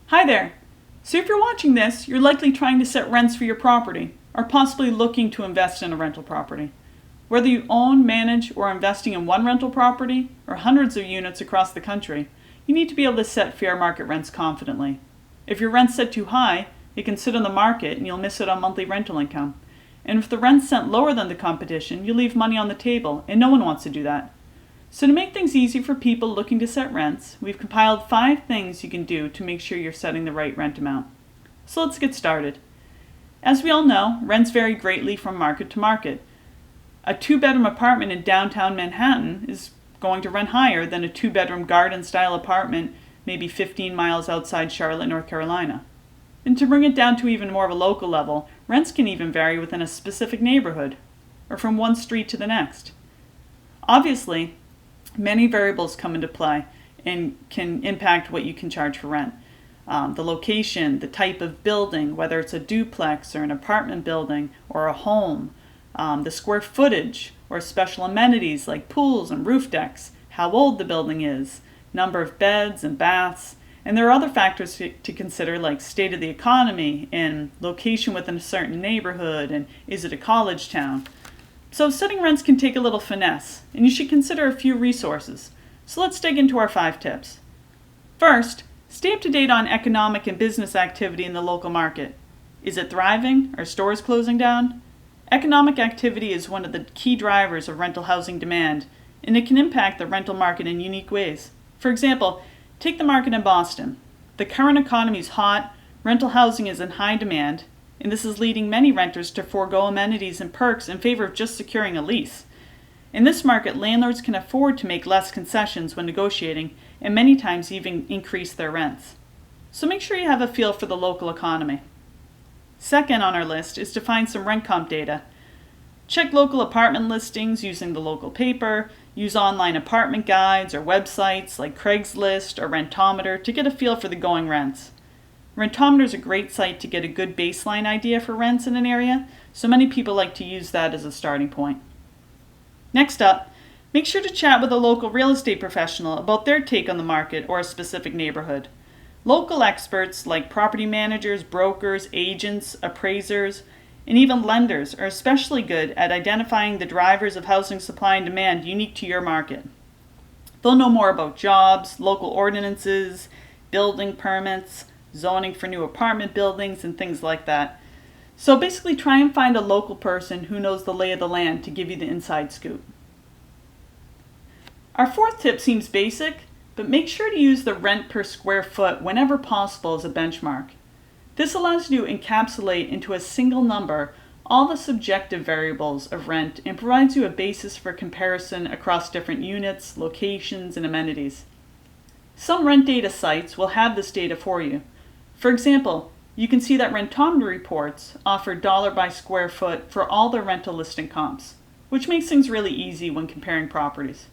Hi there! So if you're watching this, you're likely trying to set rents for your property, or possibly looking to invest in a rental property. Whether you own, manage, or are investing in one rental property, or hundreds of units across the country, you need to be able to set fair market rents confidently. If your rent's set too high, it can sit on the market and you'll miss out on monthly rental income. And if the rent's set lower than the competition, you'll leave money on the table, and no one wants to do that. So to make things easy for people looking to set rents, we've compiled 5 things you can do to make sure you're setting the right rent amount. So let's get started. As we all know, rents vary greatly from market to market. A 2-bedroom apartment in downtown Manhattan is going to rent higher than a 2-bedroom garden-style apartment maybe 15 miles outside Charlotte, North Carolina. And to bring it down to even more of a local level, rents can even vary within a specific neighborhood, or from one street to the next. Obviously, many variables come into play and can impact what you can charge for rent. The location, the type of building, whether it's a duplex or an apartment building or a home, the square footage or special amenities like pools and roof decks, how old the building is, number of beds and baths, and there are other factors to consider like state of the economy and location within a certain neighborhood and is it a college town. So setting rents can take a little finesse, and you should consider a few resources. So let's dig into our 5 tips. First, stay up to date on economic and business activity in the local market. Is it thriving? Are stores closing down? Economic activity is one of the key drivers of rental housing demand, and it can impact the rental market in unique ways. For example, take the market in Baston. The current economy is hot, rental housing is in high demand, and this is leading many renters to forego amenities and perks in favor of just securing a lease. In this market, landlords can afford to make less concessions when negotiating, and many times even increase their rents. So make sure you have a feel for the local economy. Second on our list is to find some rent comp data. Check local apartment listings using the local paper, use online apartment guides or websites like Craigslist or Rentometer to get a feel for the going rents. Rentometer is a great site to get a good baseline idea for rents in an area, so many people like to use that as a starting point. Next up, make sure to chat with a local real estate professional about their take on the market or a specific neighborhood. Local experts like property managers, brokers, agents, appraisers, and even lenders are especially good at identifying the drivers of housing supply and demand unique to your market. They'll know more about jobs, local ordinances, building permits, zoning for new apartment buildings, and things like that. So basically try and find a local person who knows the lay of the land to give you the inside scoop. Our 4th tip seems basic, but make sure to use the rent per square foot whenever possible as a benchmark. This allows you to encapsulate into a single number all the subjective variables of rent and provides you a basis for comparison across different units, locations, and amenities. Some rent data sites will have this data for you. For example, you can see that Rentometer reports offer dollar by square foot for all their rental listing comps, which makes things really easy when comparing properties.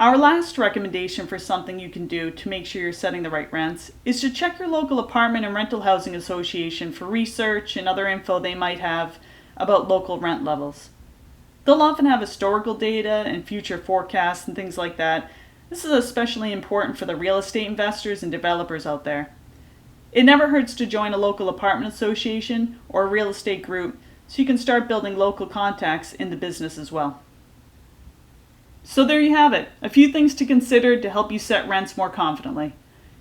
Our last recommendation for something you can do to make sure you're setting the right rents is to check your local apartment and rental housing association for research and other info they might have about local rent levels. They'll often have historical data and future forecasts and things like that. This is especially important for the real estate investors and developers out there. It never hurts to join a local apartment association or a real estate group so you can start building local contacts in the business as well. So there you have it, a few things to consider to help you set rents more confidently.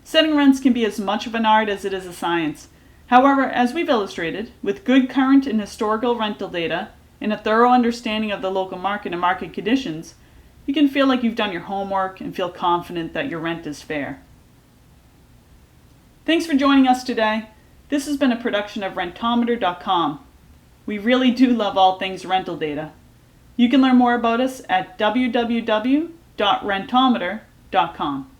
Setting rents can be as much of an art as it is a science. However, as we've illustrated, with good current and historical rental data and a thorough understanding of the local market and market conditions, you can feel like you've done your homework and feel confident that your rent is fair. Thanks for joining us today. This has been a production of Rentometer.com. We really do love all things rental data. You can learn more about us at www.rentometer.com.